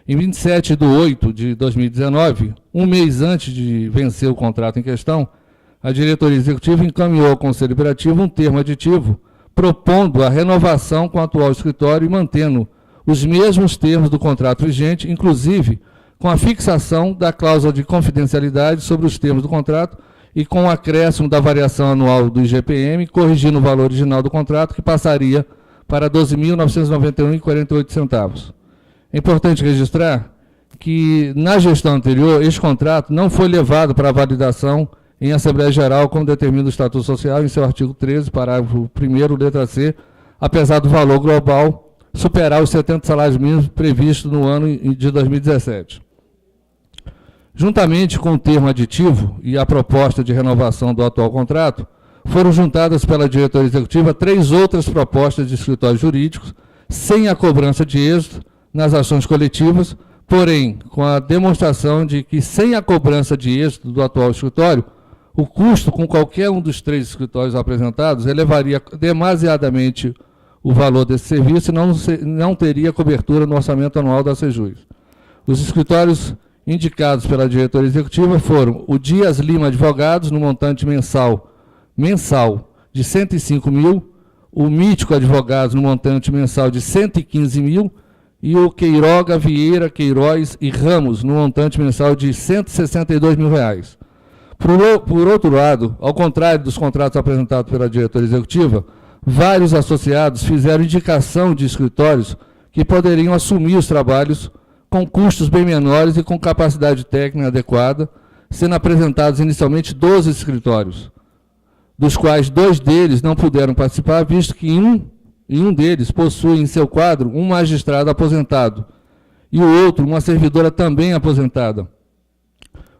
Em 27/8/2019, um mês antes de vencer o contrato em questão, a diretoria executiva encaminhou ao Conselho Deliberativo um termo aditivo propondo a renovação com o atual escritório e mantendo os mesmos termos do contrato vigente, inclusive com a fixação da cláusula de confidencialidade sobre os termos do contrato e com o acréscimo da variação anual do IGPM, corrigindo o valor original do contrato, que passaria para R$ 12.991,48. É importante registrar que, na gestão anterior, este contrato não foi levado para validação em Assembleia Geral, como determina o Estatuto Social, em seu artigo 13, parágrafo 1º, letra C, apesar do valor global superar os 70 salários mínimos previstos no ano de 2017. Juntamente com o termo aditivo e a proposta de renovação do atual contrato, foram juntadas pela diretoria executiva 3 outras propostas de escritórios jurídicos, sem a cobrança de êxito nas ações coletivas, porém, com a demonstração de que, sem a cobrança de êxito do atual escritório, o custo com qualquer um dos 3 escritórios apresentados elevaria demasiadamente o valor desse serviço e não teria cobertura no orçamento anual da Sejus. Os escritórios indicados pela diretoria executiva foram o Dias Lima Advogados, no montante mensal de R$ 105 mil, o Mítico Advogados, no montante mensal de R$ 115 mil, e o Queiroga, Vieira, Queiroz e Ramos, no montante mensal de R$ 162 mil. Por outro lado, ao contrário dos contratos apresentados pela diretoria executiva, vários associados fizeram indicação de escritórios que poderiam assumir os trabalhos com custos bem menores e com capacidade técnica adequada, sendo apresentados inicialmente 12 escritórios, dos quais 2 deles não puderam participar, visto que em um deles possui em seu quadro um magistrado aposentado e o outro uma servidora também aposentada,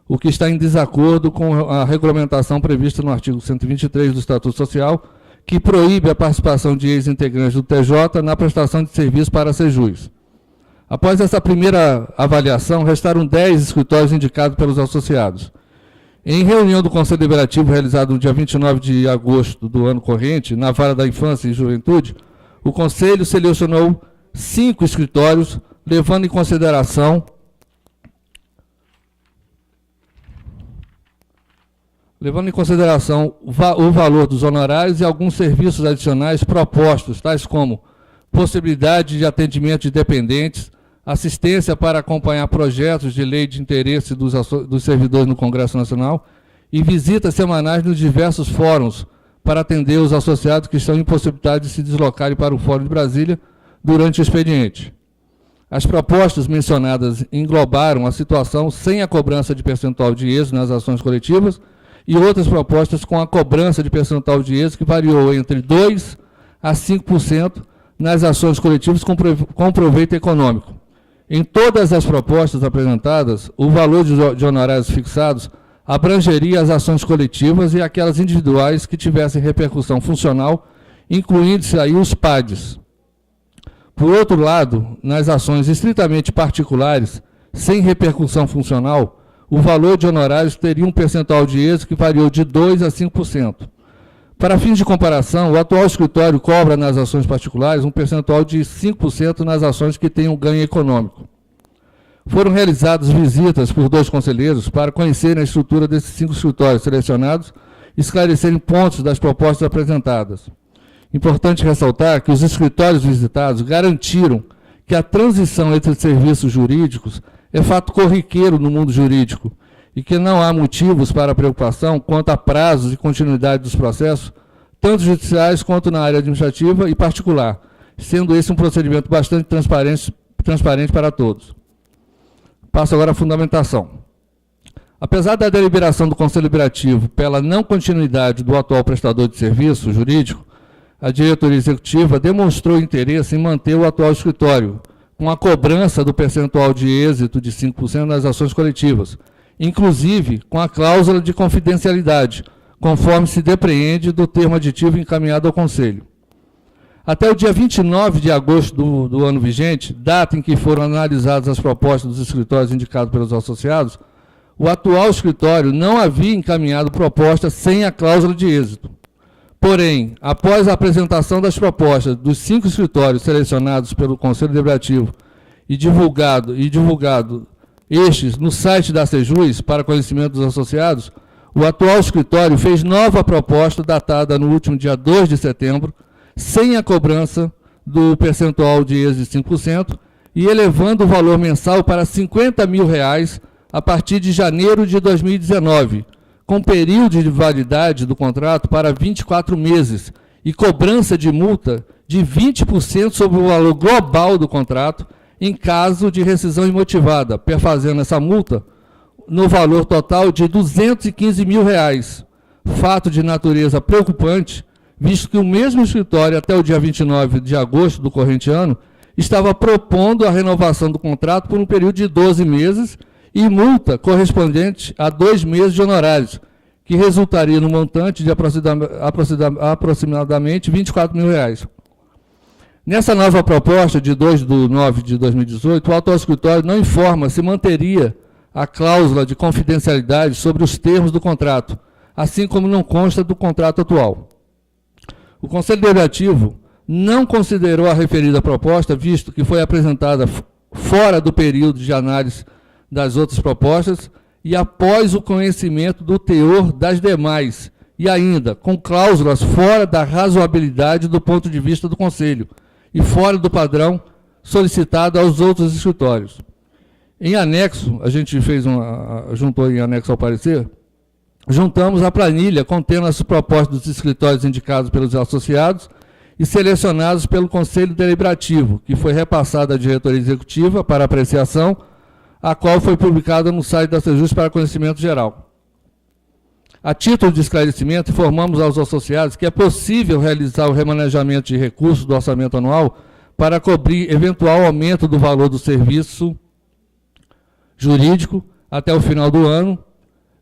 o que está em desacordo com a regulamentação prevista no artigo 123 do Estatuto Social, que proíbe a participação de ex-integrantes do TJ na prestação de serviço para a Sejus. Após essa primeira avaliação, restaram 10 escritórios indicados pelos associados. Em reunião do Conselho Deliberativo realizada no dia 29 de agosto do ano corrente, na Vara da Infância e Juventude, o Conselho selecionou 5 escritórios, levando em consideração o valor dos honorários e alguns serviços adicionais propostos, tais como possibilidade de atendimento de dependentes, assistência para acompanhar projetos de lei de interesse dos servidores no Congresso Nacional e visitas semanais nos diversos fóruns para atender os associados que estão impossibilitados de se deslocarem para o Fórum de Brasília durante o expediente. As propostas mencionadas englobaram a situação sem a cobrança de percentual de êxito nas ações coletivas e outras propostas com a cobrança de percentual de êxito que variou entre 2% a 5% nas ações coletivas com proveito econômico. Em todas as propostas apresentadas, o valor de honorários fixados abrangeria as ações coletivas e aquelas individuais que tivessem repercussão funcional, incluindo-se aí os PADs. Por outro lado, nas ações estritamente particulares, sem repercussão funcional, o valor de honorários teria um percentual de êxito que variou de 2% a 5%. Para fins de comparação, o atual escritório cobra nas ações particulares um percentual de 5% nas ações que têm um ganho econômico. Foram realizadas visitas por 2 conselheiros para conhecerem a estrutura desses 5 escritórios selecionados e esclarecerem pontos das propostas apresentadas. Importante ressaltar que os escritórios visitados garantiram que a transição entre serviços jurídicos é fato corriqueiro no mundo jurídico e que não há motivos para preocupação quanto a prazos e continuidade dos processos, tanto judiciais quanto na área administrativa e particular, sendo esse um procedimento bastante transparente para todos. Passo agora à fundamentação. Apesar da deliberação do Conselho Deliberativo pela não continuidade do atual prestador de serviço jurídico, a diretoria executiva demonstrou interesse em manter o atual escritório, com a cobrança do percentual de êxito de 5% nas ações coletivas, inclusive com a cláusula de confidencialidade, conforme se depreende do termo aditivo encaminhado ao Conselho. Até o dia 29 de agosto do ano vigente, data em que foram analisadas as propostas dos escritórios indicados pelos associados, o atual escritório não havia encaminhado proposta sem a cláusula de êxito. Porém, após a apresentação das propostas dos 5 escritórios selecionados pelo Conselho Deliberativo e divulgado estes no site da Sejus para conhecimento dos associados, o atual escritório fez nova proposta datada no último dia 2 de setembro, sem a cobrança do percentual de IES de 5% e elevando o valor mensal para R$ 50 mil a partir de janeiro de 2019, com período de validade do contrato para 24 meses e cobrança de multa de 20% sobre o valor global do contrato em caso de rescisão imotivada, perfazendo essa multa no valor total de R$ 215 mil. Fato de natureza preocupante, visto que o mesmo escritório, até o dia 29 de agosto do corrente ano, estava propondo a renovação do contrato por um período de 12 meses e multa correspondente a 2 meses de honorários, que resultaria no montante de aproximadamente R$ 24 mil. Nessa nova proposta, de 2 de nove de 2018, o atual escritório não informa se manteria a cláusula de confidencialidade sobre os termos do contrato, assim como não consta do contrato atual. O Conselho Deliberativo não considerou a referida proposta, visto que foi apresentada fora do período de análise das outras propostas e após o conhecimento do teor das demais, e ainda com cláusulas fora da razoabilidade do ponto de vista do Conselho e fora do padrão solicitado aos outros escritórios. Em anexo, a gente juntou em anexo ao parecer, juntamos a planilha contendo as propostas dos escritórios indicados pelos associados e selecionados pelo Conselho Deliberativo, que foi repassada à diretoria executiva para apreciação, a qual foi publicada no site da Sejus para conhecimento geral. A título de esclarecimento, informamos aos associados que é possível realizar o remanejamento de recursos do orçamento anual para cobrir eventual aumento do valor do serviço jurídico até o final do ano,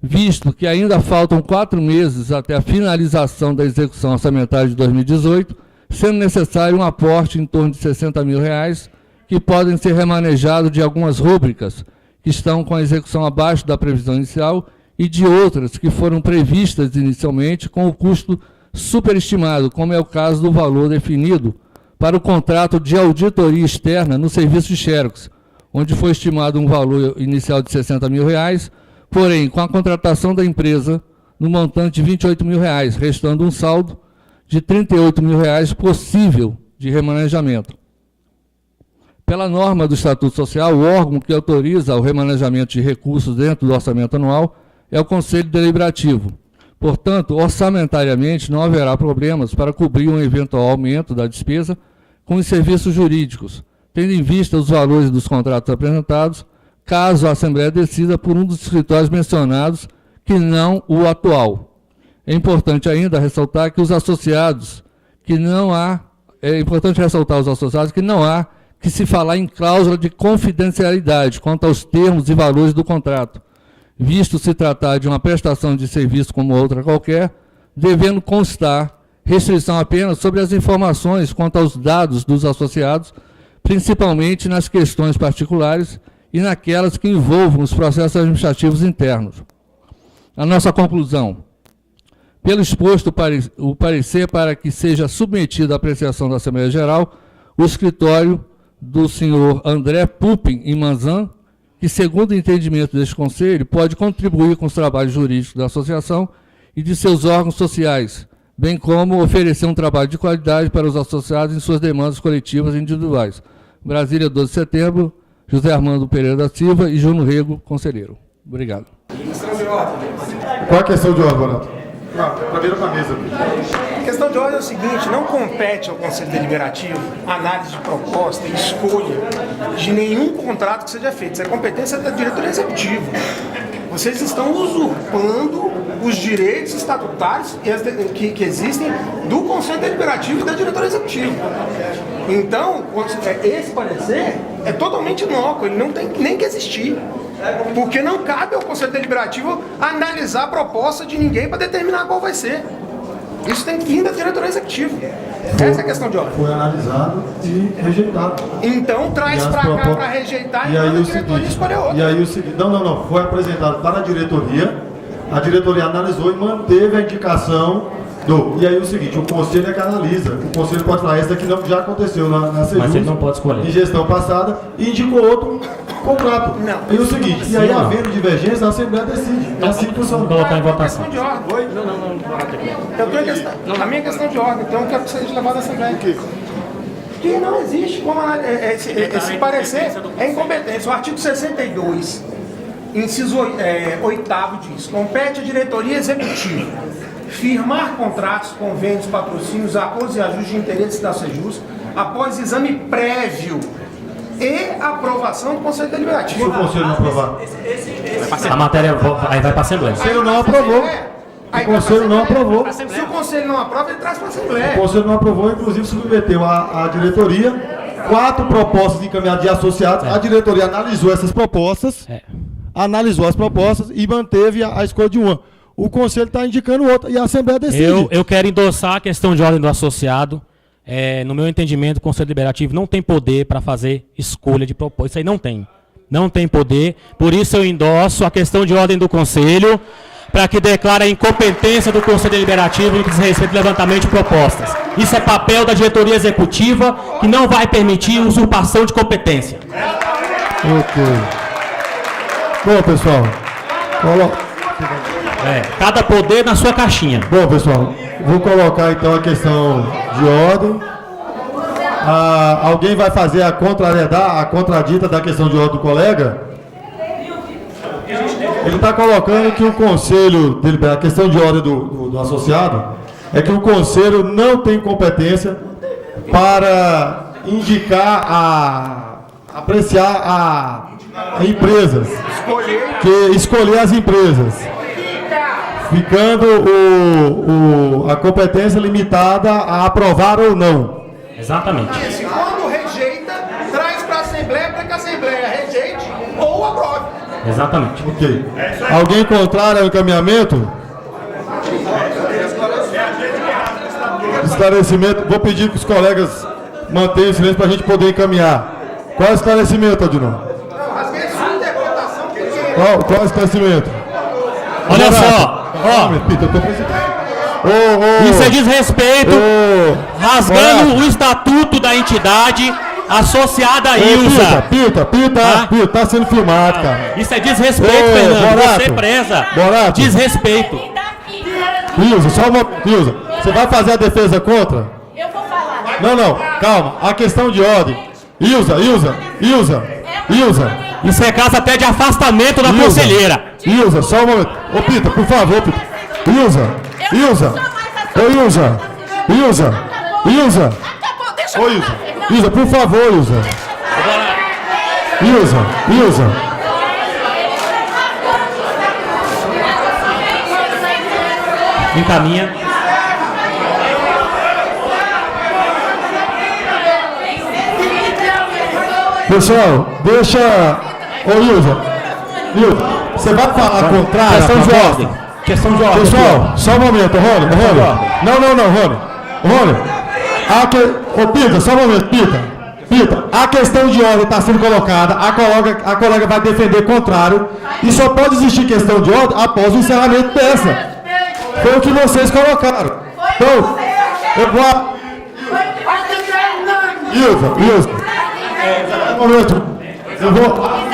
visto que ainda faltam 4 meses até a finalização da execução orçamentária de 2018, sendo necessário um aporte em torno de R$ 60 mil, que podem ser remanejados de algumas rúbricas que estão com a execução abaixo da previsão inicial e de outras que foram previstas inicialmente com o custo superestimado, como é o caso do valor definido para o contrato de auditoria externa no serviço de Xerox, onde foi estimado um valor inicial de R$ 60 mil, porém, com a contratação da empresa, no montante de R$ 28 mil, restando um saldo de R$ 38 mil possível de remanejamento. Pela norma do Estatuto Social, o órgão que autoriza o remanejamento de recursos dentro do orçamento anual é o Conselho Deliberativo. Portanto, orçamentariamente, não haverá problemas para cobrir um eventual aumento da despesa com os serviços jurídicos, tendo em vista os valores dos contratos apresentados, caso a Assembleia decida por um dos escritórios mencionados que não o atual. É importante ainda ressaltar que os associados, que não há que se falar em cláusula de confidencialidade quanto aos termos e valores do contrato, visto se tratar de uma prestação de serviço como outra qualquer, devendo constar restrição apenas sobre as informações quanto aos dados dos associados, principalmente nas questões particulares e naquelas que envolvam os processos administrativos internos. A nossa conclusão: pelo exposto o parecer para que seja submetido à apreciação da Assembleia Geral, o escritório do senhor André Pupin e Manzan, que, segundo o entendimento deste Conselho, pode contribuir com os trabalhos jurídicos da associação e de seus órgãos sociais, bem como oferecer um trabalho de qualidade para os associados em suas demandas coletivas e individuais. Brasília, 12 de setembro, José Armando Pereira da Silva e Júnior Rego, conselheiro. Obrigado. Qual a questão de ordem, Bonato? Primeiro com a mesa. A questão de ordem é o seguinte: não compete ao Conselho Deliberativo análise de proposta e escolha de nenhum contrato que seja feito. Isso é competência da diretoria executiva. Vocês estão usurpando os direitos estatutários que existem do Conselho Deliberativo e da diretoria executiva. Então, esse parecer é totalmente inócuo, ele não tem nem que existir. Porque não cabe ao Conselho Deliberativo analisar a proposta de ninguém para determinar qual vai ser. Isso tem que vir da diretoria executiva. Essa é a questão de ordem. Foi analisado e rejeitado. Então traz para cá para rejeitar e a diretoria escolher outra. E aí o seguinte, não, foi apresentado para a diretoria analisou e manteve a indicação E aí o seguinte, o conselho é que analisa. O conselho pode falar, esse daqui não, já aconteceu na Sejus, mas ele não pode escolher. Em gestão passada, e indicou outro contrato. Não. E o seguinte, e aí havendo divergência, a Assembleia decide. É assim que funciona. Vamos colocar em votação. Questão de ordem. Oi? Eu tenho questão. A minha questão de ordem, então eu quero que seja levado à Assembleia. Que não existe como esse parecer é incompetência. O artigo 62, inciso 8º diz: compete à diretoria executiva firmar contratos, convênios, patrocínios, acordos e ajustes de interesse da Sejus após exame prévio e aprovação do Conselho Deliberativo. Se o Conselho não aprovar. A matéria aí vai para a Assembleia. O Conselho não aprovou. O Conselho não aprovou. Se o Conselho não aprova, ele traz para a Assembleia. O Conselho não aprovou, inclusive submeteu à diretoria 4 propostas encaminhadas de associados. A diretoria analisou essas propostas, analisou as propostas e manteve a escolha de uma. O Conselho está indicando outra e a Assembleia decide. Eu quero endossar a questão de ordem do associado. No meu entendimento, o Conselho Deliberativo não tem poder para fazer escolha de proposta. Isso aí não tem. Não tem poder. Por isso eu endosso a questão de ordem do Conselho, para que declare a incompetência do Conselho Deliberativo no que diz respeito ao levantamento de propostas. Isso é papel da diretoria executiva, que não vai permitir usurpação de competência. Ok. Bom, pessoal. Cada poder na sua caixinha. Bom, pessoal, vou colocar então a questão de ordem. Alguém vai fazer a contradita da questão de ordem do colega? Ele está colocando que o Conselho, a questão de ordem do associado, é que o Conselho não tem competência para indicar, apreciar empresas, escolher as empresas, ficando a competência limitada a aprovar ou não. Exatamente. Quando rejeita, traz para a Assembleia para que a Assembleia rejeite ou aprove. Exatamente. Ok. Alguém contrário ao encaminhamento? Esclarecimento. Vou pedir que os colegas mantenham o silêncio para a gente poder encaminhar. Qual é o esclarecimento, Adilon? Qual é o esclarecimento? Olha só. Isso é desrespeito, rasgando o estatuto da entidade associada a Ilza. Pita, tá sendo filmado, cara. Isso é desrespeito, Fernando. Você preza. Desrespeito. Ilza, só uma. Ilza, você vai fazer a defesa contra? Eu vou falar. Não, calma. A questão de ordem. Ilza. Isso é caso até de afastamento da conselheira. Ilza, só um momento. Ô, Pita, por favor, Pita. Ilza. Ô, Ilza. Acabou, deixa eu Ô, falar, Fernando. Ilza, por favor, Ilza. Encaminha. Pessoal, deixa. Ô, Ilza, você vai falar contrário? Questão de ordem. Pessoal, só um momento, Rony. Não, Rony. Ô, Pita, só um momento, Pita, a questão de ordem está sendo colocada, a colega vai defender contrário, e só pode existir questão de ordem após o encerramento dessa. Foi o que vocês colocaram. Então, eu vou... Ilza, um momento, eu vou...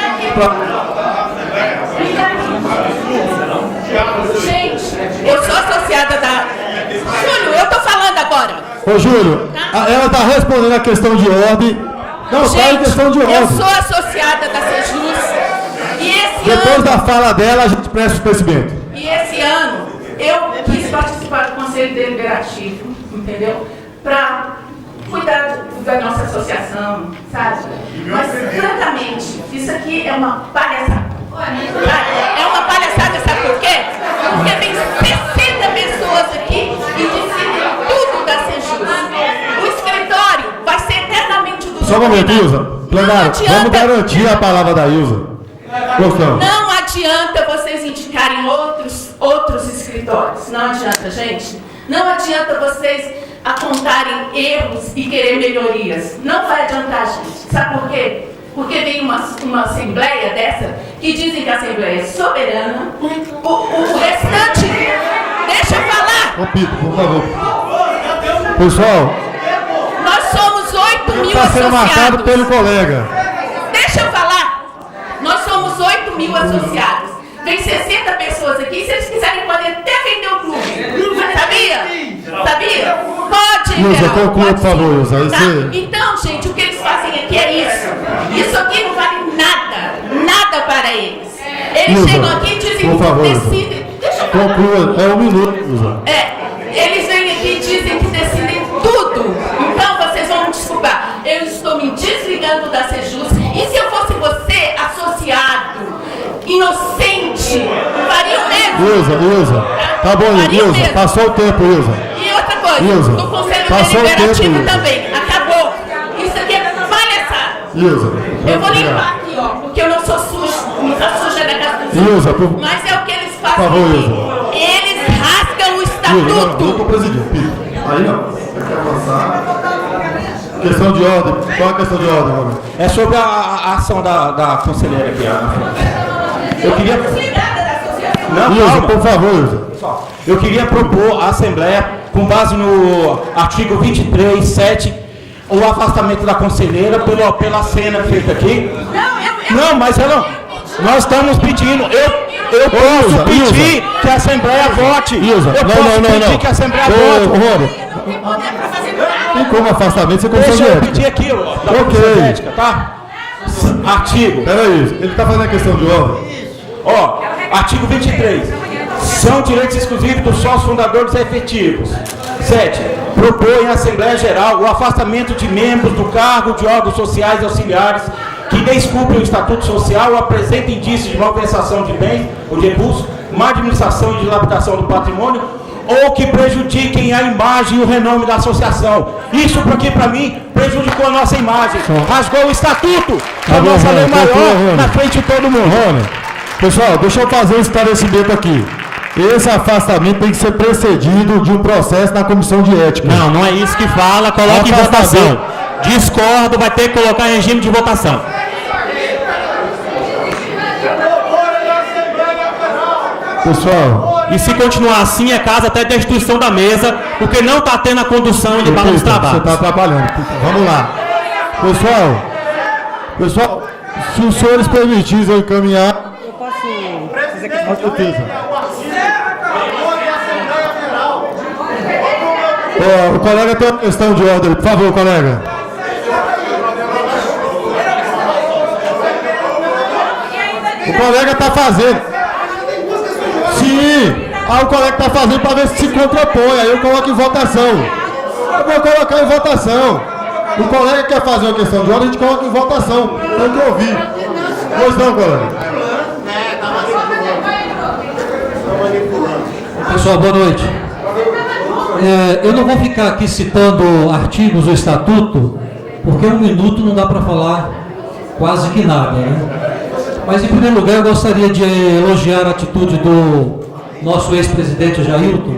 Gente, eu sou associada da... Júlio, eu tô falando agora. Ô, Júlio, ela está respondendo a questão de ordem. Não, está em questão de ordem. Eu sou associada da Sejus e esse Depois ano... da fala dela, a gente presta o esclarecimento. E esse ano eu quis participar do Conselho Deliberativo, entendeu? Para cuidar da nossa associação, sabe? Mas, francamente, isso aqui é uma palhaçada. É uma palhaçada, sabe por quê? Porque tem 60 pessoas aqui e decidem tudo da Sejus. O escritório vai ser eternamente do Só um momento, Ilza. Plenário, vamos garantir a palavra da Ilza. Gostamos. Não adianta vocês indicarem outros escritórios. Não adianta, gente. Não adianta vocês apontarem erros e querer melhorias. Não vai adiantar, gente. Sabe por quê? Porque vem uma assembleia dessa que dizem que a assembleia é soberana. O restante... Deixa eu falar! Pito, por favor. Pessoal, Nós somos 8 mil está sendo marcado associados. pelo colega. Deixa eu falar. Nós somos 8 mil associados. Vem 60 pessoas aqui. Se eles quiserem, podem até vender o clube. Sabia? Sabia? Pode, Ilza, Geraldo, conclua, pode por favor, sim. Ilza. Aí Tá? você- Então, gente, o que eles fazem aqui é isso. Isso aqui não vale nada. Nada para eles. Eles Ilza, chegam aqui e dizem por que favor, decidem. Deixa eu falar. Conclua, é 1 minuto, Ilza. Eles vêm aqui e dizem que decidem tudo. Então vocês vão me desculpar. Eu estou me desligando da Sejus. E se eu fosse você, associado, inocente, faria o mesmo. Ilza, tá bom, Faria o Ilza, mesmo. passou o tempo, Ilza. E outra coisa, Ilza, no Conselho passou o Deliberativo tempo, Ilza. também. Acabou. Isso aqui é palhaçada. Ilza, Eu vou limpar aqui, ó, porque eu não sou suja, não tá suja na casa dos Ilza, outros. por- Mas é o que eles fazem por favor, aqui. Ilza. Eles rasgam o Ilza, não, eu estatuto. estou presidindo, Pito. Aí não. Você quer avançar? Questão de ordem. Qual é a questão de ordem, mano? É sobre a ação da conselheira aqui. Eu queria... Desligada da associação. Não, Ilza, calma. por favor, Ilza. Eu queria propor à Assembleia, com base no artigo 23, 7, o afastamento da conselheira pela cena feita aqui. Não, mas nós estamos pedindo, eu posso Ilza, pedir Ilza. que a Assembleia vote. Ilza, Eu não, posso não, pedir não. que a Assembleia Ô, vote. Rômulo, tem como afastamento, você Deixa consegue eu ética. pedir aqui, ó, da Ok. Comissão de Ética, tá? Artigo. Peraí, ele está fazendo a questão de ordem. Ó, artigo 23. São direitos exclusivos dos sócios fundadores efetivos. 7. Propõe à Assembleia Geral o afastamento de membros do cargo de órgãos sociais e auxiliares que descumprem o Estatuto Social ou apresentem indícios de malversação de bens ou de recursos, má administração e dilapidação do patrimônio, ou que prejudiquem a imagem e o renome da associação. Isso porque, para mim, prejudicou a nossa imagem. Rasgou o Estatuto, que é a Tá bom, nossa lei Rômulo, maior, Rômulo. na frente de todo mundo. Rômulo, pessoal, deixa eu fazer um esclarecimento aqui. Esse afastamento tem que ser precedido de um processo na comissão de ética. Não, não é isso que fala. Coloque em votação. Discordo, vai ter que colocar em regime de votação. Pessoal, E se continuar assim, é caso até destituição da mesa, porque não está tendo a condução e limpar os Pito, você trabalhos. está atrapalhando. Pito, vamos lá. Pessoal, se os senhores permitirem eu encaminhar... Eu posso fazer questão de certeza. O colega tem uma questão de ordem, por favor, colega. O colega está fazendo. Sim, o colega está fazendo para ver se contrapõe, aí eu coloco em votação. Eu vou colocar em votação. O colega quer fazer uma questão de ordem, a gente coloca em votação. Foi o que eu ouvi. Pois não, colega. Pessoal, boa noite. Eu não vou ficar aqui citando artigos do Estatuto, porque 1 minuto não dá para falar quase que nada, né? Mas, em primeiro lugar, eu gostaria de elogiar a atitude do nosso ex-presidente Jailton,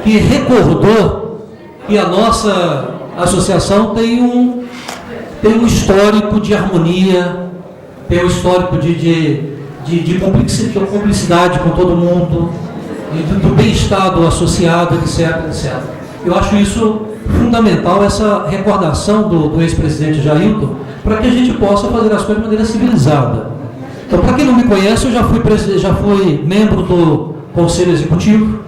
que recordou que a nossa associação tem um histórico de harmonia, tem um histórico de cumplicidade com todo mundo, do bem-estar do associado, etc, etc. Eu acho isso fundamental, essa recordação do ex-presidente Jailton, para que a gente possa fazer as coisas de maneira civilizada. Então, para quem não me conhece, eu já fui membro do Conselho Executivo,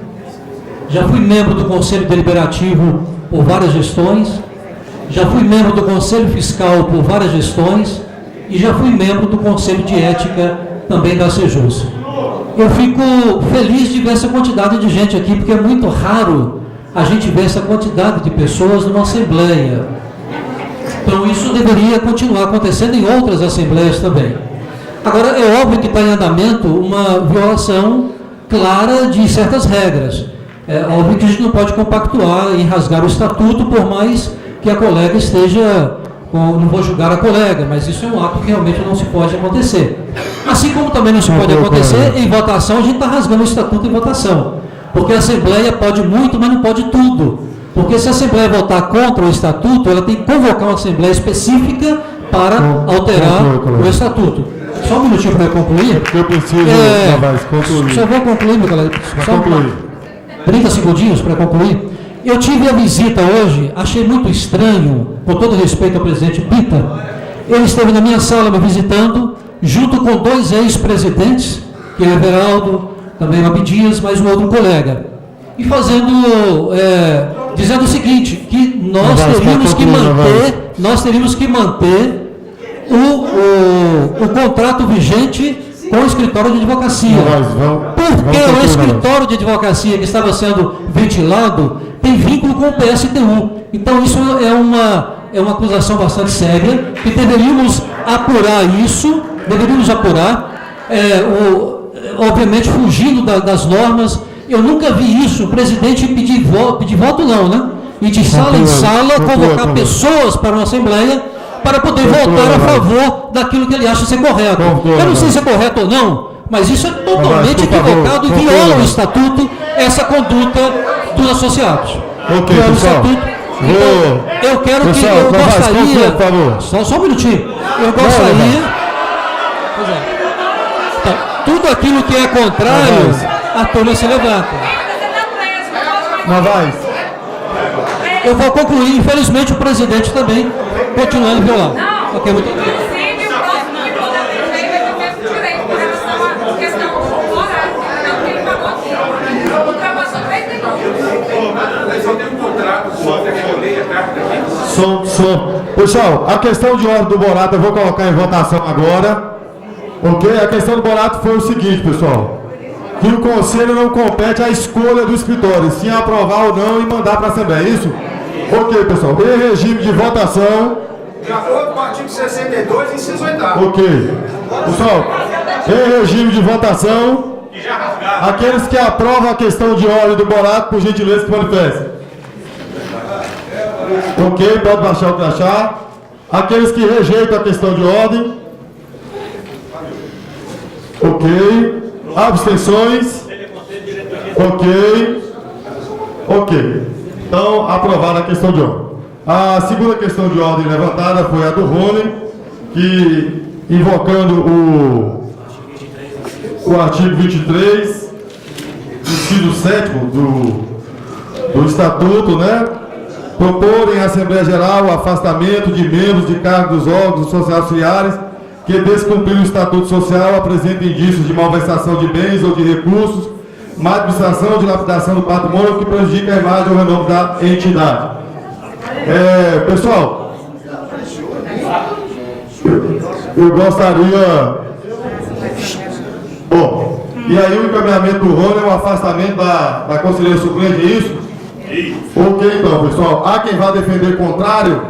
já fui membro do Conselho Deliberativo por várias gestões, já fui membro do Conselho Fiscal por várias gestões e já fui membro do Conselho de Ética também da Sejus. Eu fico feliz de ver essa quantidade de gente aqui, porque é muito raro a gente ver essa quantidade de pessoas numa assembleia. Então isso deveria continuar acontecendo em outras assembleias também. Agora, é óbvio que está em andamento uma violação clara de certas regras. É óbvio que a gente não pode compactuar em rasgar o estatuto, por mais que a colega esteja, não vou julgar a colega, mas isso é um ato que realmente não se pode acontecer. Assim como também não se pode acontecer em votação, a gente está rasgando o estatuto em votação. Porque a Assembleia pode muito, mas não pode tudo. Porque se a Assembleia votar contra o estatuto, ela tem que convocar uma Assembleia específica para alterar o estatuto. Só um minutinho para eu concluir. Eu preciso, Tavares, concluir. Só vou concluir, meu colega. Concluir. 30 segundinhos para concluir. Eu tive a visita hoje, achei muito estranho, com todo respeito ao presidente Pita, ele esteve na minha sala me visitando, junto com 2 ex-presidentes, que é o Everaldo, também o Abdias, mais um outro colega, e dizendo o seguinte, que nós teríamos que manter o contrato vigente com o escritório de advocacia. Porque o escritório de advocacia que estava sendo ventilado tem vínculo com o PSTU. Então isso é uma acusação bastante séria, que deveríamos apurar isso, obviamente fugindo das normas. Eu nunca vi isso, o presidente pedir voto não, né? E de sala em sala convocar pessoas para uma assembleia para poder votar a favor daquilo que ele acha ser correto. Eu não sei se é correto ou não, mas isso é totalmente equivocado e viola o estatuto, essa conduta dos associados. Ok, pessoal. Então, eu quero que eu gostaria. Só um minutinho. Eu gostaria. Pois é. Então, tudo aquilo que é contrário, a turma se levanta. Novaes. Eu vou concluir, infelizmente o presidente também continuando violando. Ok, muito obrigado. Som. Pessoal, a questão de ordem do Bonato eu vou colocar em votação agora. Ok? A questão do Bonato foi o seguinte, pessoal. Que o conselho não compete à escolha do escritório, sim aprovar ou não e mandar para a Assembleia. É isso? Ok, pessoal. Em regime de votação. De acordo com o artigo 62, inciso 8º. Ok. Pessoal, em regime de votação, aqueles que aprovam a questão de ordem do Bonato, por gentileza, se manifestem. Ok, pode baixar o crachá. Aqueles que rejeitam a questão de ordem. Ok. Abstenções. Ok. Então, aprovada a questão de ordem. A segunda questão de ordem levantada foi a do Rony, que, invocando o artigo 23, inciso 7º do Estatuto, né? Propor em Assembleia Geral o afastamento de membros de cargos dos órgãos sociais auxiliares que, descumprindo o Estatuto Social, apresentem indícios de malversação de bens ou de recursos, má administração ou dilapidação do patrimônio que prejudica a imagem ou o renome da entidade. Pessoal, eu gostaria... Bom, e aí o encaminhamento do Rony é o afastamento da conselheira suplente, é isso? Ok, então, pessoal. Há quem vá defender contrário?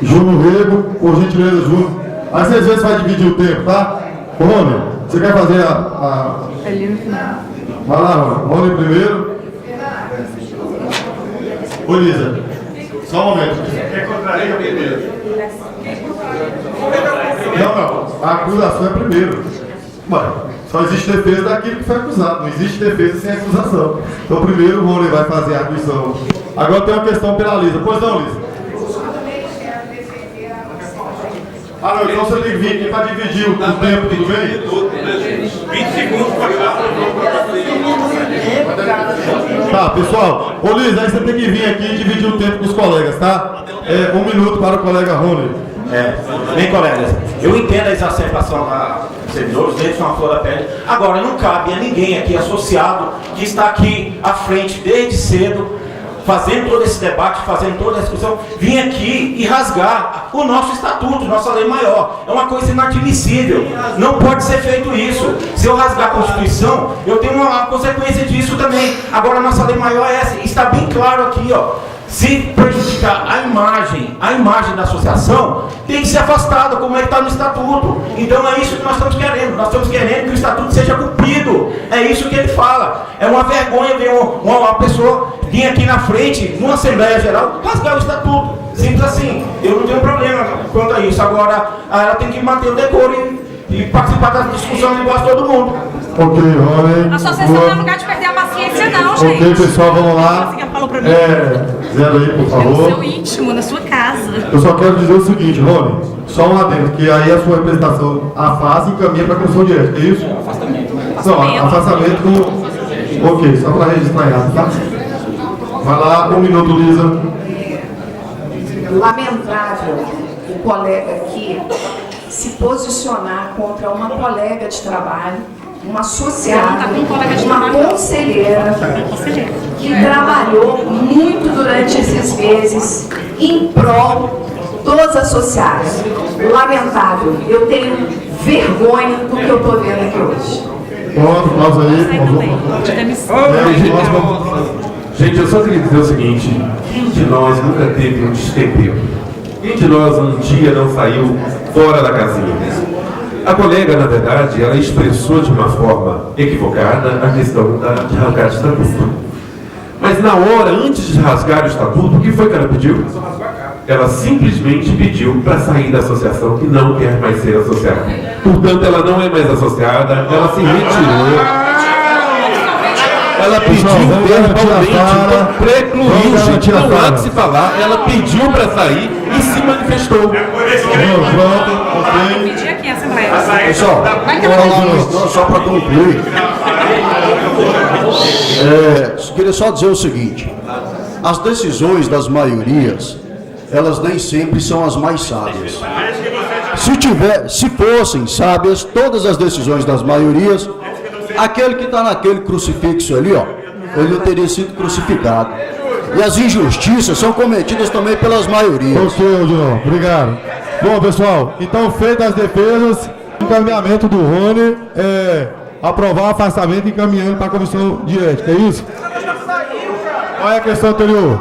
Júnior Rego, por gentileza, Júnior. Aí vocês vezes vai dividir o tempo, tá? Ô, Rony, você quer fazer Ali no final. Vai lá, Rony. Rony primeiro. Ô, Lisa, só um momento. Quer contraria primeiro? Não. A acusação é primeiro. Mano, só existe defesa daquilo que foi acusado. Não existe defesa sem acusação. Então, primeiro o Rony vai fazer a acusação. Agora tem uma questão pela Lisa. Pois não, Lisa? Não, então você tem que vir aqui para dividir o tempo, tudo bem? 20 segundos para cá. Tá, pessoal. Ô, Lisa, aí você tem que vir aqui e dividir o tempo com os colegas, tá? 1 minuto para o colega Rony. Bem, colegas, eu entendo a exacerbação da servidores, eles são a flor da pele. Agora, não cabe a ninguém aqui associado que está aqui à frente desde cedo, fazendo todo esse debate, fazendo toda a discussão, vir aqui e rasgar o nosso estatuto, nossa lei maior. É uma coisa inadmissível. Não pode ser feito isso. Se eu rasgar a Constituição, eu tenho uma consequência disso também. Agora, a nossa lei maior é essa. Está bem claro aqui, ó. Se prejudicar a imagem da associação, tem que ser afastada, como é que está no Estatuto. Então é isso que nós estamos querendo. Nós estamos querendo que o Estatuto seja cumprido. É isso que ele fala. É uma vergonha ver uma pessoa vir aqui na frente, numa Assembleia Geral, rasgar o Estatuto. Simples assim. Eu não tenho problema quanto a isso. Agora, ela tem que manter o decoro e participar das discussões igual a todo mundo. Ok, Rony. A associação não é lugar de perder a paciência, não, gente. Ok, pessoal, vamos lá. Você falou pra mim? Zero aí, por favor. No seu íntimo, na sua casa. Eu só quero dizer o seguinte, Rony, só um adendo, que aí a sua representação afasta e encaminha para a comissão de ética, é isso? Afastamento. Não, afastamento Ok, só para registrar em ata, tá? Vai lá, 1 minuto, Lisa. Lamentável o colega aqui se posicionar contra uma colega de trabalho, uma associada, uma conselheira que trabalhou muito durante esses meses em prol dos associados. Lamentável. Eu tenho vergonha do que eu estou vendo aqui hoje. Pronto, pausa aí. Gente, eu só queria dizer o seguinte: quem de nós nunca teve um destempero? Quem de nós um dia não saiu fora da casinha? A colega, na verdade, ela expressou de uma forma equivocada a questão de rasgar o estatuto. Mas na hora, antes de rasgar o estatuto, o que foi que ela pediu? Ela simplesmente pediu para sair da associação, que não quer mais ser associada. Portanto, ela não é mais associada, ela se retirou. Ela pediu verbalmente, então precluiu, gente, não há de se falar, ela pediu para sair e se manifestou. Pronto, ok. Pedir aqui, Assembleia. Pessoal, só para concluir, queria só dizer o seguinte: as decisões das maiorias, elas nem sempre são as mais sábias. Se fossem sábias todas as decisões das maiorias, aquele que está naquele crucifixo ali, ó, ele não teria sido crucificado. E as injustiças são cometidas também pelas maiorias. Ok, João, obrigado. Bom, pessoal, então feitas as defesas, encaminhamento do Rony aprovar o afastamento e encaminhando para a comissão de ética, é isso? Qual é a questão anterior?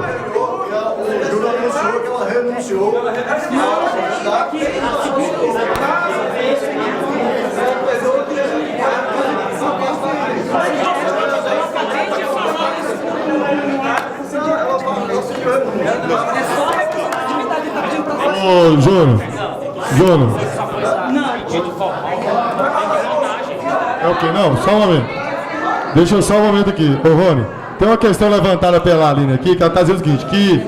Ô, Júnior. É o que? Não, só um momento. Deixa eu só um momento aqui. Ô, Rony, tem uma questão levantada pela Aline aqui, que ela está dizendo o seguinte, que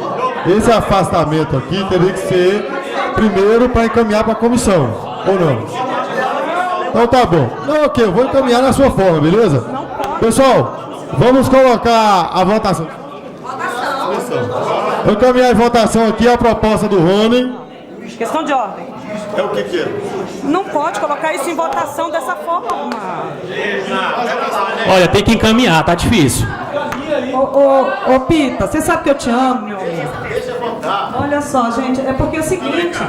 esse afastamento aqui teria que ser primeiro para encaminhar para a comissão, ou não? Então tá bom. Não, ok, eu vou encaminhar na sua forma, beleza? Pessoal, vamos colocar a votação. Eu encaminhar em votação aqui a proposta do Rony. Questão de ordem. É o que é? Não pode colocar isso em votação dessa forma. Olha, tem que encaminhar, tá difícil. Ô Pita, você sabe que eu te amo, meu amor. Olha só, gente, é porque é o seguinte,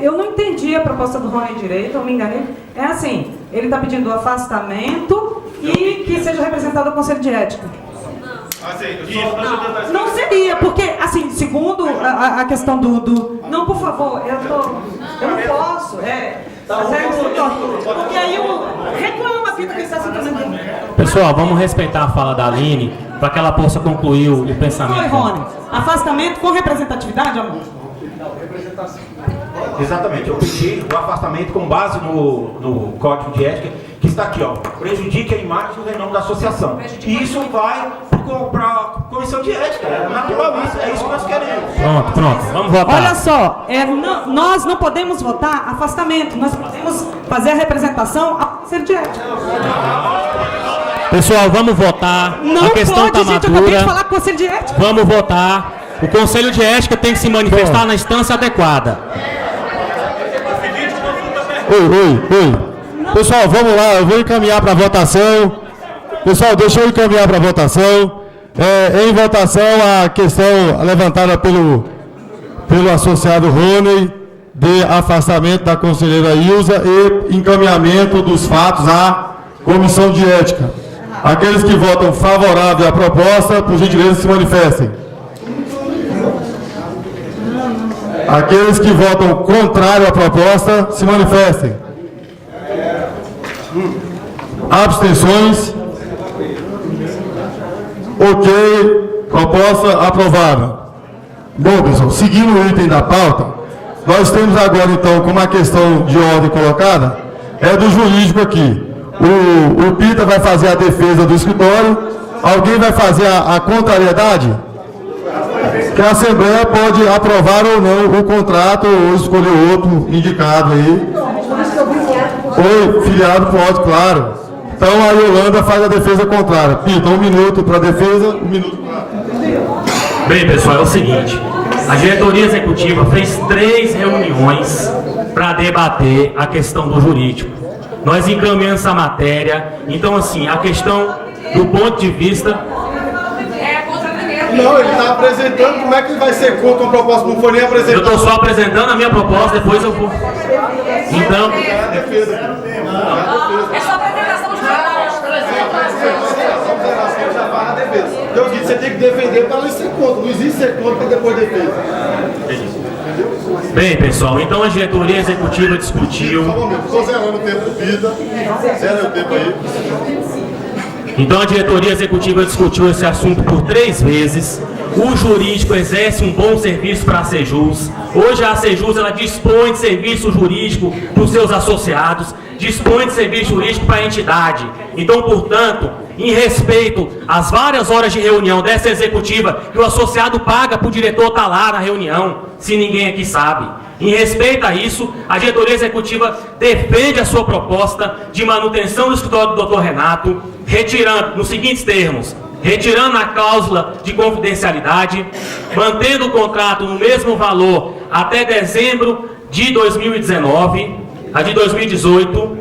eu não entendi a proposta do Rony direito, eu me enganei. É assim, ele está pedindo o afastamento e que seja representado o Conselho de Ética. Não seria, porque, assim, segundo a questão do... Não, por favor, eu não posso, porque aí eu reclamo a Pita que está se fazendo. Pessoal, vamos respeitar a fala da Aline, para que ela possa concluir o pensamento. Oi, Rony. Afastamento com representatividade, amor? Exatamente, eu pedi o afastamento com base no Código de Ética, que está aqui, ó, prejudica a imagem e o renome da associação. E isso vai para a comissão de ética, é natural isso, é isso que nós queremos. Pronto, vamos votar. Olha só, nós não podemos votar afastamento, nós podemos fazer a representação ao Conselho de Ética. Pessoal, vamos votar. Não a questão pode, tá gente, madura. eu acabei de falar com o Conselho de Ética. Vamos votar. O Conselho de Ética tem que se manifestar na instância adequada. Oi. Pessoal, vamos lá, eu vou encaminhar para a votação. Pessoal, deixa eu encaminhar para a votação. Em votação, a questão levantada pelo associado Rony, de afastamento da conselheira Ilza e encaminhamento dos fatos à comissão de ética. Aqueles que votam favorável à proposta, por gentileza, se manifestem. Aqueles que votam contrário à proposta, se manifestem. Abstenções? Ok. Proposta aprovada. Bom, pessoal, seguindo o item da pauta, nós temos agora, então, como a questão de ordem colocada, é do jurídico aqui. O Pita vai fazer a defesa do escritório. Alguém vai fazer a contrariedade? Que a Assembleia pode aprovar ou não o contrato ou escolher outro indicado aí. Oi, filiado pode, claro. Então a Yolanda faz a defesa contrária. Pita, 1 minuto para a defesa, 1 minuto para... Bem, pessoal, é o seguinte. A diretoria executiva fez 3 reuniões para debater a questão do jurídico. Nós encaminhamos essa matéria. Então, assim, a questão do ponto de vista... Não, ele está apresentando como é que ele vai ser contra uma proposta, não foi nem apresentado. Eu estou só apresentando a minha proposta, depois eu vou... Então... É só apresentação de Então, você tem que defender para não ser contra. Não existe ser contra para depois defesa. Bem, pessoal, então a diretoria executiva discutiu... Estou zerando o tempo do Pita. Zera o tempo aí. Então a diretoria executiva discutiu esse assunto por 3 vezes. O jurídico exerce um bom serviço para a Sejus. Hoje a Sejus ela dispõe de serviço jurídico para os seus associados, dispõe de serviço jurídico para a entidade. Então, portanto, em respeito às várias horas de reunião dessa executiva que o associado paga para o diretor estar lá na reunião, se ninguém aqui sabe. Em respeito a isso, a diretoria executiva defende a sua proposta de manutenção do escritório do Dr. Renato, retirando, nos seguintes termos, retirando a cláusula de confidencialidade, mantendo o contrato no mesmo valor até dezembro de 2019, a de 2018,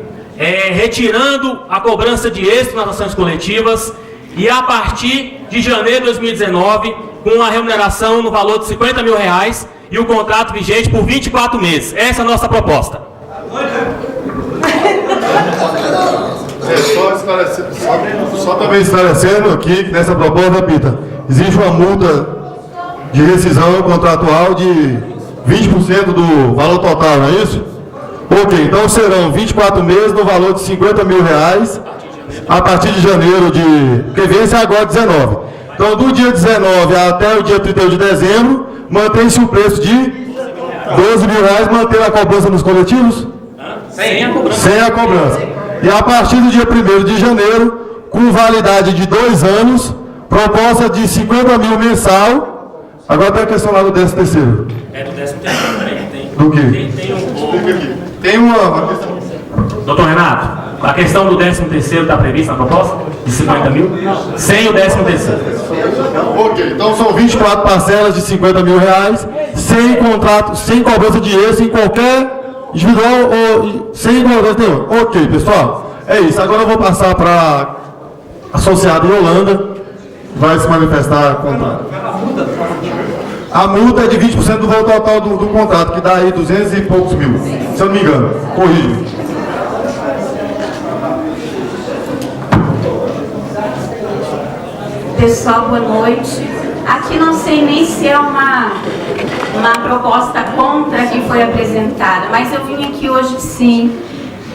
retirando a cobrança de extra nas ações coletivas e a partir de janeiro de 2019, com a remuneração no valor de R$50 mil e o contrato vigente por 24 meses. Essa é a nossa proposta. Só também esclarecendo aqui que nessa proposta, Pita, existe uma multa de rescisão contratual de 20% do valor total, não é isso? Ok, então serão 24 meses no valor de R$50 mil a partir de janeiro que vence agora 19. Então do dia 19 até o dia 31 de dezembro, mantém-se o preço de R$12 mil, mantendo a cobrança nos coletivos? Sem a cobrança. Sem a cobrança. E a partir do dia 1º de janeiro, com validade de 2 anos, proposta de R$50 mil mensal. Agora tem a questão lá do 13º. É do 13º, tem. Do quê? Tem uma questão. Doutor Renato, a questão do 13º está prevista na proposta? De R$50 mil? Sem o 13º. Ok, então são 24 parcelas de R$50 mil, sem contrato, sem cobrança de extra em qualquer individual ou sem cobrança nenhuma. Ok, pessoal, é isso. Agora eu vou passar para a associada Yolanda, vai se manifestar contra. A multa é de 20% do valor total do contrato, que dá aí 200 e poucos mil, se eu não me engano. Corrijo. Pessoal, boa noite. Aqui não sei nem se é uma proposta contra que foi apresentada, mas eu vim aqui hoje sim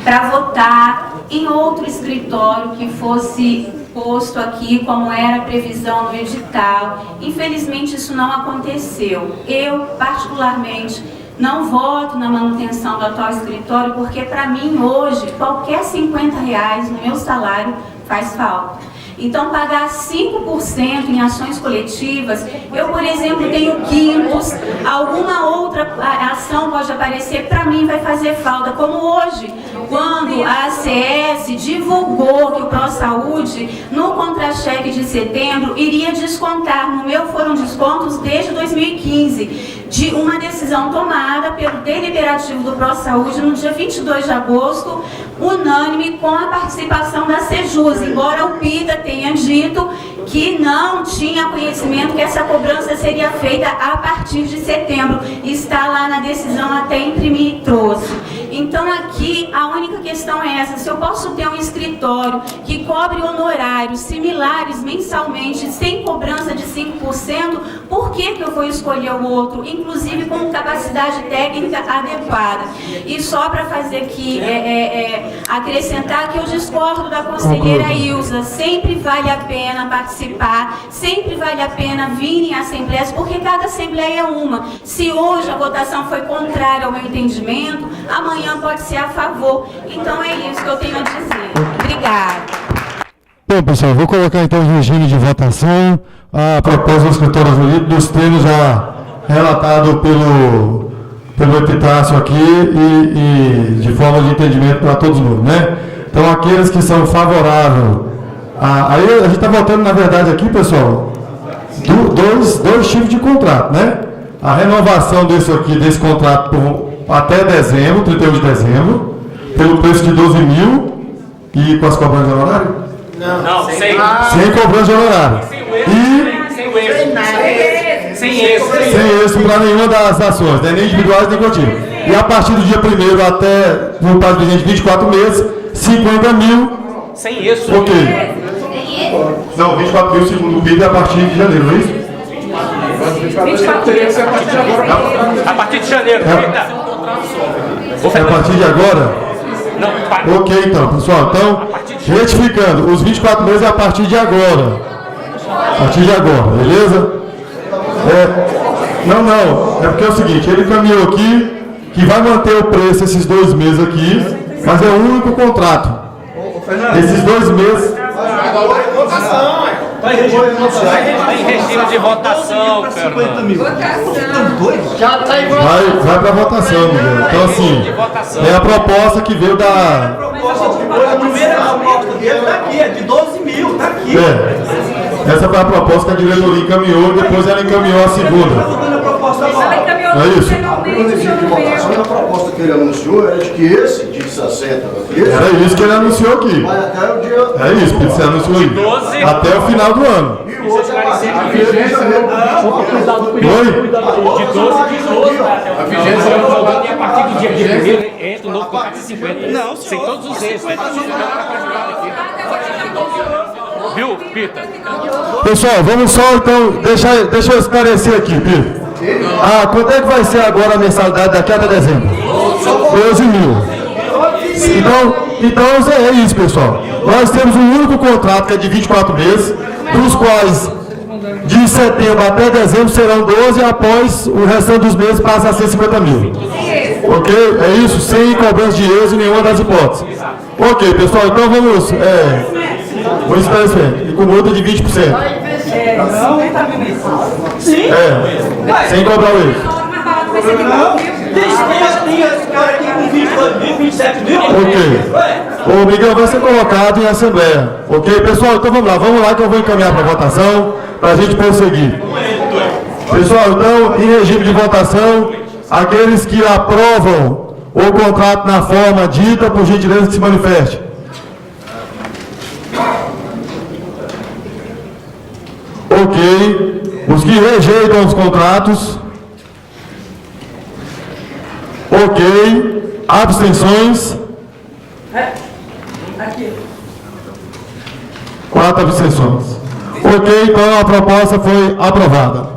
para votar em outro escritório que fosse posto aqui como era a previsão no edital. Infelizmente isso não aconteceu. Eu, particularmente, não voto na manutenção do atual escritório porque para mim hoje qualquer R$50 no meu salário faz falta. Então, pagar 5% em ações coletivas, eu, por exemplo, tenho quintos, alguma outra ação pode aparecer, para mim vai fazer falta, como hoje, quando a ACS divulgou que o ProSaúde, no contra-cheque de setembro, iria descontar, no meu foram descontos desde 2015, de uma decisão tomada pelo deliberativo do ProSaúde no dia 22 de agosto, unânime com a participação da Sejus, embora o Pita tenha dito que não tinha conhecimento que essa cobrança seria feita a partir de setembro. Está lá na decisão, até imprimi e trouxe. Então aqui a única questão é essa: se eu posso ter um escritório que cobre honorários similares mensalmente, sem cobrança de 5%, por que eu vou escolher o outro, inclusive com capacidade técnica adequada? E só para fazer aqui, acrescentar que eu discordo da conselheira Ilza, sempre vale a pena participar, sempre vale a pena vir em assembleias, porque cada assembleia é uma. Se hoje a votação foi contrária ao meu entendimento, amanhã pode ser a favor. Então é isso que eu tenho a dizer. Obrigada. Bom, pessoal, vou colocar então o regime de votação. A proposta do escritório jurídico dos termos já relatado pelo Epitácio aqui e de forma de entendimento para todos nós, né? Então aqui aqueles que são favoráveis. Aí a gente está votando, na verdade, aqui, pessoal, dois tipos de contrato, né? A renovação desse contrato até dezembro, 31 de dezembro, pelo preço de 12 mil e com as cobranças de honorário? Não, sem cobrança de honorário. Sem êxito para nenhuma das ações, né? Nem individuais nem coletivas. E a partir do dia 1º até, no prazo de 24 meses, 50 mil. Sem êxito. Ok. Não, 24 mil segundo o PIB é a partir de janeiro, não é isso? 24 mil. A partir de janeiro. É a partir de agora? Não, ok, então, pessoal. Então, retificando, os 24 meses é a partir de agora. A partir de agora, beleza? Não. É porque é o seguinte, ele caminhou aqui que vai manter o preço esses 2 meses aqui, mas é o único contrato. Esses 2 meses. Está em regime de votação, Fernando. Vai para votação, Miguel. Então, assim, é a proposta que veio da. A primeira proposta dele está aqui, é de 12 mil, está aqui. Essa foi a proposta que a diretoria encaminhou e depois ela encaminhou a segunda. Ela É isso. A proposta que ele anunciou era de que esse de 60, Era isso que ele anunciou aqui. vai até o dia. É isso que você anunciou aí. Até o final do ano. E o outro é a partir de janeiro. Oi? De 12 a vigência é a partir do dia 1º entra o novo contrato de 50. Não, sem todos os erros. Viu, Pita? Pessoal, vamos só então, deixa eu esclarecer aqui, Pita. Quanto é que vai ser agora a mensalidade daqui até dezembro? 12 mil. Então é isso, pessoal. Nós temos um único contrato que é de 24 meses, dos quais de setembro até dezembro serão 12 e após o restante dos meses passa a ser 50 mil. Ok? É isso, sem cobrança de êxito em nenhuma das hipóteses. Ok, pessoal, então vamos esclarecer. E com multa de 20%. Sim. Sem cobrar o êxito. Tem esse cara aqui com 22 mil, 27 mil. Ok. O Miguel vai ser colocado em assembleia. Ok, pessoal? Então vamos lá que eu vou encaminhar para a votação para a gente prosseguir. Pessoal, então, em regime de votação, aqueles que aprovam o contrato na forma dita, por gentileza, que se manifeste. Ok. Os que rejeitam os contratos. Ok. Abstenções. 4 abstenções. Ok, então a proposta foi aprovada.